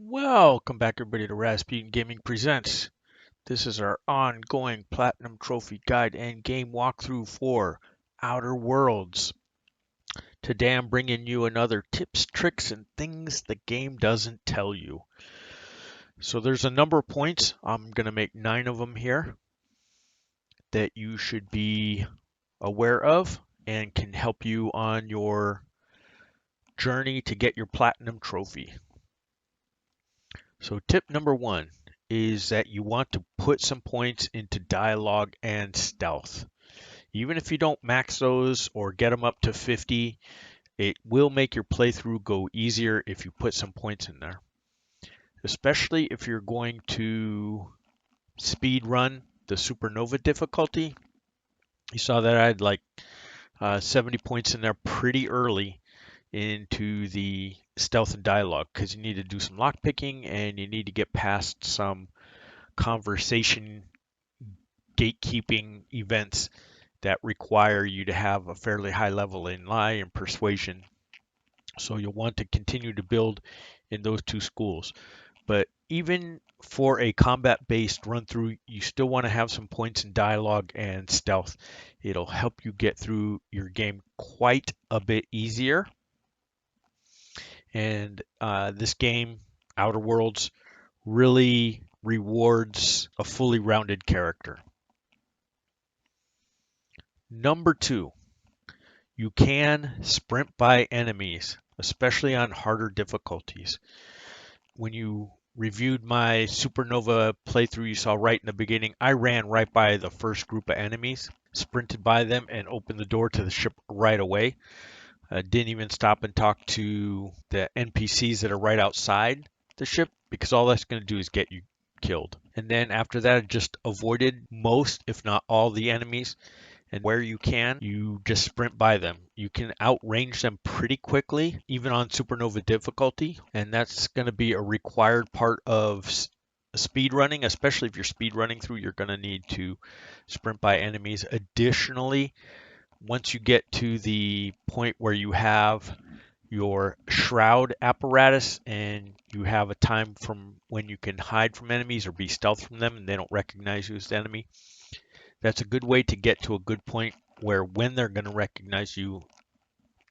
Welcome back, everybody, to Rasputin Gaming Presents. This is our ongoing Platinum Trophy Guide and game walkthrough for Outer Worlds. Today I'm bringing you another tips, tricks, and things the game doesn't tell you. So there's a number of points. I'm going to make 9 of them here that you should be aware of and can help you on your journey to get your Platinum Trophy. So tip number 1 is that you want to put some points into dialogue and stealth. Even if you don't max those or get them up to 50, it will make your playthrough go easier if you put some points in there. Especially if you're going to speed run the Supernova difficulty. You saw that I had like 70 points in there pretty early into the stealth and dialogue because you need to do some lockpicking and you need to get past some conversation gatekeeping events that require you to have a fairly high level in lie and persuasion. So you'll want to continue to build in those two schools. But even for a combat-based run-through, you still want to have some points in dialogue and stealth. It'll help you get through your game quite a bit easier. And this game, Outer Worlds, really rewards a fully rounded character. Number 2, you can sprint by enemies, especially on harder difficulties. When you reviewed my Supernova playthrough, you saw right in the beginning, I ran right by the first group of enemies, sprinted by them, and opened the door to the ship right away. Didn't even stop and talk to the NPCs that are right outside the ship because all that's going to do is get you killed. And then after that, I just avoided most, if not all, the enemies. And where you can, you just sprint by them. You can outrange them pretty quickly, even on Supernova difficulty. And that's going to be a required part of speed running, especially if you're speed running through, you're going to need to sprint by enemies. Additionally, once you get to the point where you have your shroud apparatus and you have a time from when you can hide from enemies or be stealth from them and they don't recognize you as the enemy, that's a good way to get to a good point where when they're going to recognize you,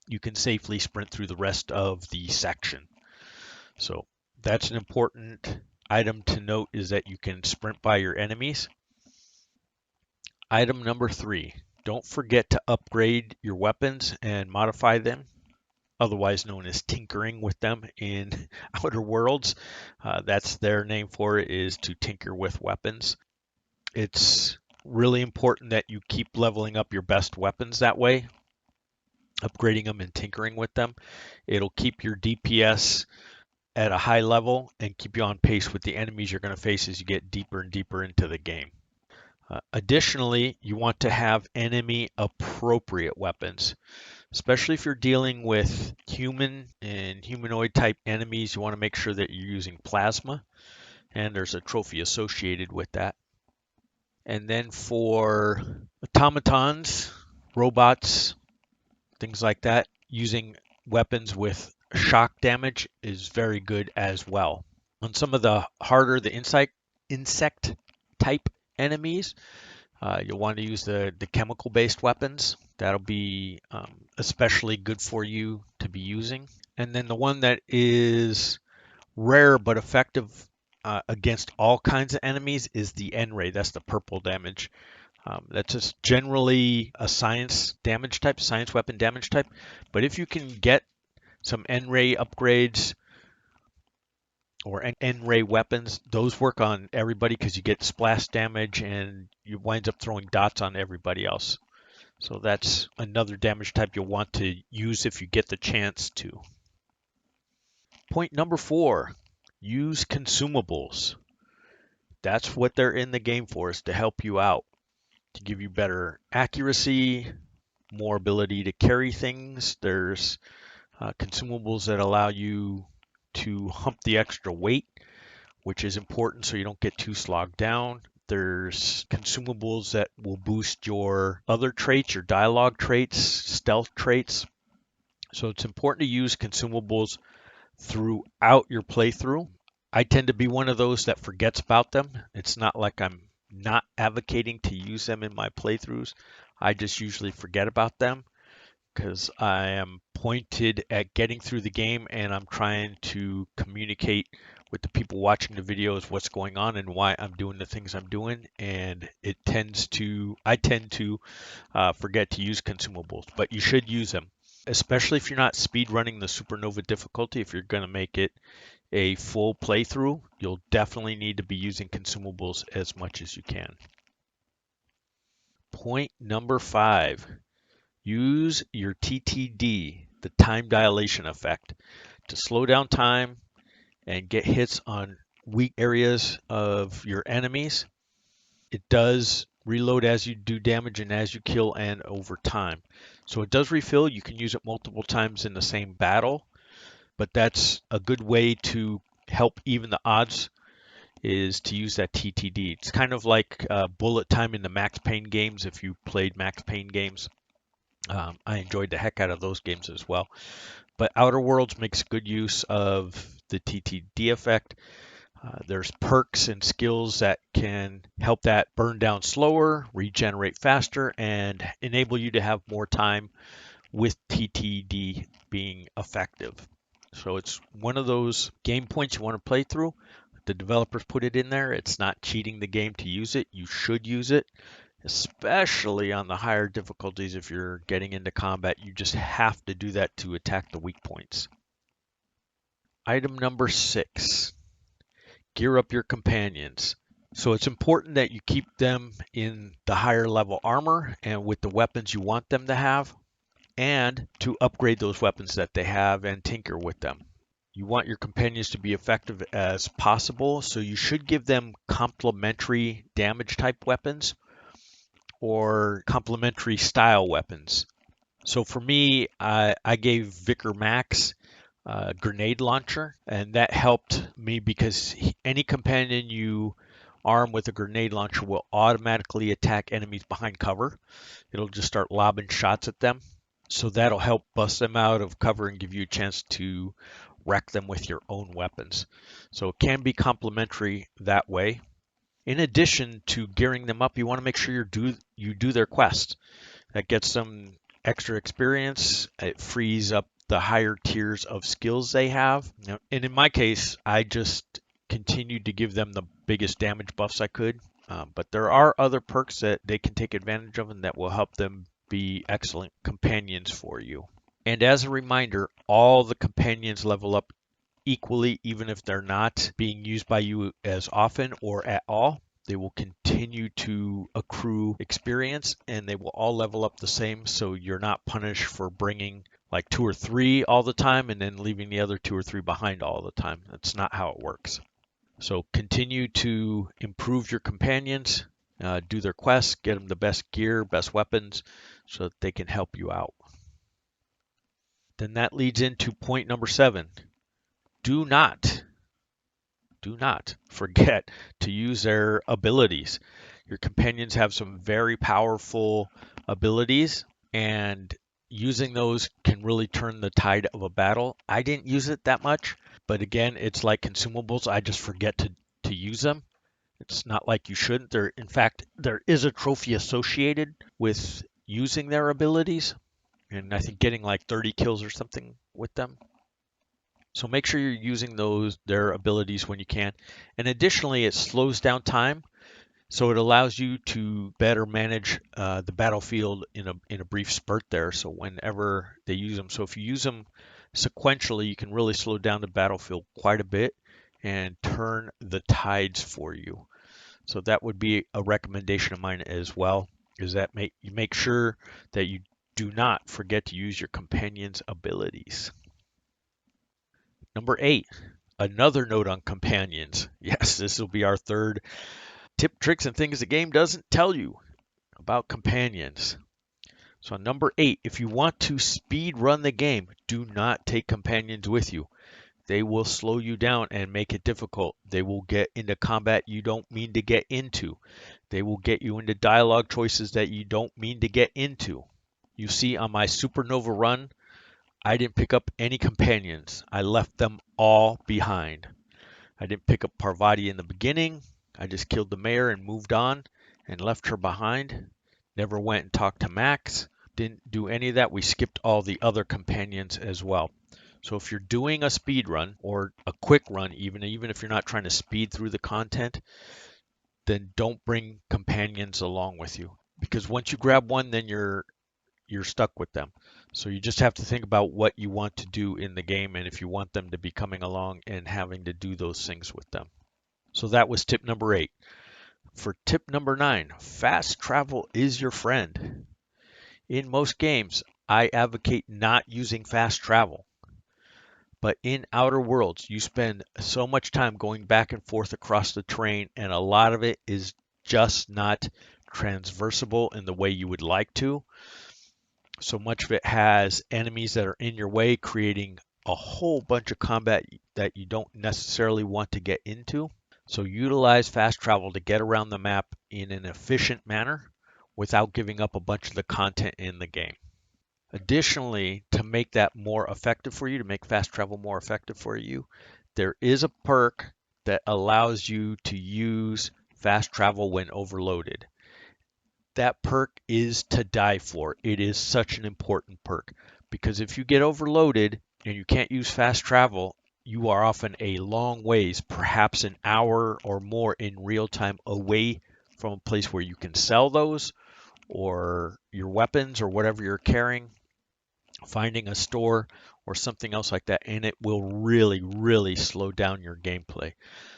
you can safely sprint through the rest of the section. So that's an important item to note, is that you can sprint by your enemies. Item number 3, don't forget to upgrade your weapons and modify them, otherwise known as tinkering with them in Outer Worlds. That's their name for it, is to tinker with weapons. It's really important that you keep leveling up your best weapons that way, upgrading them and tinkering with them. It'll keep your DPS at a high level and keep you on pace with the enemies you're going to face as you get deeper and deeper into the game. Additionally, you want to have enemy appropriate weapons, especially if you're dealing with human and humanoid type enemies. You want to make sure that you're using plasma, and there's a trophy associated with that. And then for automatons, robots, things like that, using weapons with shock damage is very good as well. On some of the harder, the insect type enemies, you'll want to use the chemical based weapons. That'll be especially good for you to be using. And then the one that is rare but effective against all kinds of enemies is the N-ray. That's the purple damage. That's just generally a science damage type, science weapon damage type. But if you can get some N-ray upgrades or N-ray weapons, those work on everybody because you get splash damage and you wind up throwing dots on everybody else. So that's another damage type you'll want to use if you get the chance to. Point number 4, use consumables. That's what they're in the game for, is to help you out, to give you better accuracy, more ability to carry things. There's consumables that allow you to hump the extra weight, which is important so you don't get too slogged down. There's consumables that will boost your other traits, your dialogue traits, stealth traits. So it's important to use consumables throughout your playthrough. I tend to be one of those that forgets about them. It's not like I'm not advocating to use them in my playthroughs. I just usually forget about them because I am pointed at getting through the game and I'm trying to communicate with the people watching the videos what's going on and why I'm doing the things I'm doing. And I tend to forget to use consumables, but you should use them, especially if you're not speed running the supernova difficulty. If you're going to make it a full playthrough, you'll definitely need to be using consumables as much as you can. Point number 5, use your TTD, the time dilation effect, to slow down time and get hits on weak areas of your enemies. It does reload as you do damage and as you kill and over time. So it does refill. You can use it multiple times in the same battle, but that's a good way to help even the odds is to use that TTD. It's kind of like bullet time in the Max Payne games if you played Max Payne games. I enjoyed the heck out of those games as well. But Outer Worlds makes good use of the TTD effect. There's perks and skills that can help that burn down slower, regenerate faster, and enable you to have more time with TTD being effective. So it's one of those game points you want to play through. The developers put it in there. It's not cheating the game to use it. You should use it, especially on the higher difficulties. If you're getting into combat, you just have to do that to attack the weak points. Item number 6, gear up your companions. So it's important that you keep them in the higher level armor and with the weapons you want them to have, and to upgrade those weapons that they have and tinker with them. You want your companions to be effective as possible, so you should give them complementary damage type weapons or complementary style weapons. So for me, I gave Vicar Max a grenade launcher, and that helped me because any companion you arm with a grenade launcher will automatically attack enemies behind cover. It'll just start lobbing shots at them. So that'll help bust them out of cover and give you a chance to wreck them with your own weapons. So it can be complementary that way. In addition to gearing them up, you want to make sure you do their quest. That gets them extra experience. It frees up the higher tiers of skills they have. And in my case, I just continued to give them the biggest damage buffs I could. But there are other perks that they can take advantage of and that will help them be excellent companions for you. And as a reminder, all the companions level up equally, even if they're not being used by you as often or at all. They will continue to accrue experience and they will all level up the same. So you're not punished for bringing like 2 or 3 all the time and then leaving the other 2 or 3 behind all the time. That's not how it works. So continue to improve your companions, do their quests, get them the best gear, best weapons so that they can help you out. Then that leads into point number 7. Do not forget to use their abilities. Your companions have some very powerful abilities, and using those can really turn the tide of a battle. I didn't use it that much, but again, it's like consumables. I just forget to use them. It's not like you shouldn't. In fact, there is a trophy associated with using their abilities, and I think getting like 30 kills or something with them. So make sure you're using their abilities when you can. And additionally, it slows down time, so it allows you to better manage the battlefield in a brief spurt there. So whenever they use them, so if you use them sequentially, you can really slow down the battlefield quite a bit and turn the tides for you. So that would be a recommendation of mine as well, is that you make sure that you do not forget to use your companion's abilities. Number 8, another note on companions. Yes, this will be our third tip, tricks, and things the game doesn't tell you about companions. So number 8, if you want to speed run the game, do not take companions with you. They will slow you down and make it difficult. They will get into combat you don't mean to get into. They will get you into dialogue choices that you don't mean to get into. You see on my Supernova run, I didn't pick up any companions. I left them all behind. I didn't pick up Parvati in the beginning. I just killed the mayor and moved on and left her behind. Never went and talked to Max. Didn't do any of that. We skipped all the other companions as well. So if you're doing a speed run or a quick run, even if you're not trying to speed through the content, then don't bring companions along with you. Because once you grab one, then you're stuck with them. So you just have to think about what you want to do in the game and if you want them to be coming along and having to do those things with them. So that was tip number 8. For tip number 9, fast travel is your friend. In most games, I advocate not using fast travel. But in Outer Worlds, you spend so much time going back and forth across the terrain, and a lot of it is just not transversible in the way you would like to. So much of it has enemies that are in your way, creating a whole bunch of combat that you don't necessarily want to get into. So utilize fast travel to get around the map in an efficient manner without giving up a bunch of the content in the game. Additionally, to make that more effective for you, to make fast travel more effective for you, there is a perk that allows you to use fast travel when overloaded. That perk is to die for. It is such an important perk because if you get overloaded and you can't use fast travel, you are often a long ways, perhaps an hour or more in real time away from a place where you can sell those or your weapons or whatever you're carrying, finding a store or something else like that, and it will really, really slow down your gameplay.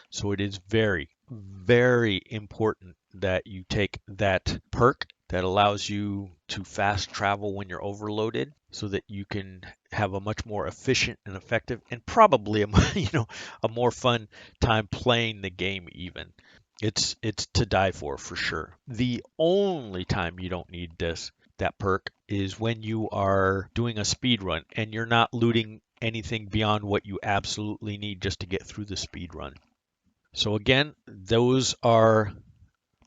So it is very, very important that you take that perk that allows you to fast travel when you're overloaded so that you can have a much more efficient and effective and probably a a more fun time playing the game even. It's to die for sure. The only time you don't need that perk is when you are doing a speed run and you're not looting anything beyond what you absolutely need just to get through the speed run. So again, those are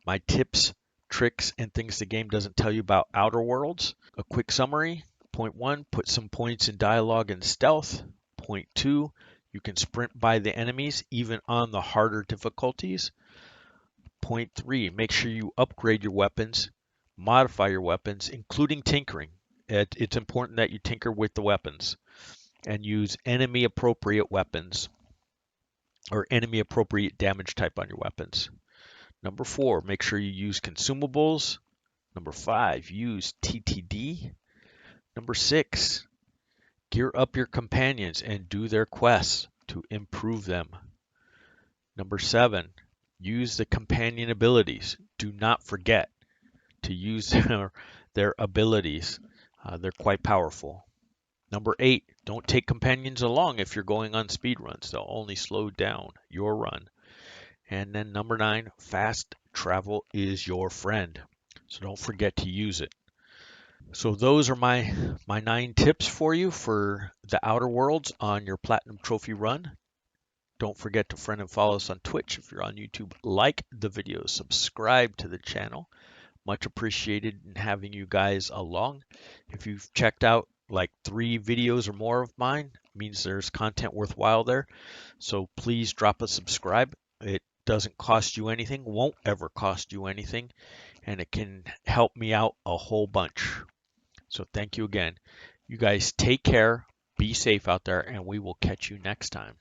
my tips, tricks, and things the game doesn't tell you about Outer Worlds. A quick summary. Point 1, put some points in dialogue and stealth. Point 2, you can sprint by the enemies even on the harder difficulties. Point 3, make sure you upgrade your weapons, modify your weapons, including tinkering. It's important that you tinker with the weapons and use enemy appropriate weapons or enemy appropriate damage type on your weapons. Number 4, make sure you use consumables. Number 5, use TTD. Number 6, gear up your companions and do their quests to improve them. Number 7, use the companion abilities. Do not forget to use their abilities. They're quite powerful. Number 8, don't take companions along if you're going on speed runs. They'll only slow down your run. And then number 9, fast travel is your friend. So don't forget to use it. So those are my 9 tips for you for the Outer Worlds on your Platinum Trophy run. Don't forget to friend and follow us on Twitch. If you're on YouTube, like the video, subscribe to the channel. Much appreciated in having you guys along. If you've checked out like 3 videos or more of mine, it means there's content worthwhile there. So please drop a subscribe. It doesn't cost you anything, won't ever cost you anything, and it can help me out a whole bunch. So thank you again. You guys take care, be safe out there, and we will catch you next time.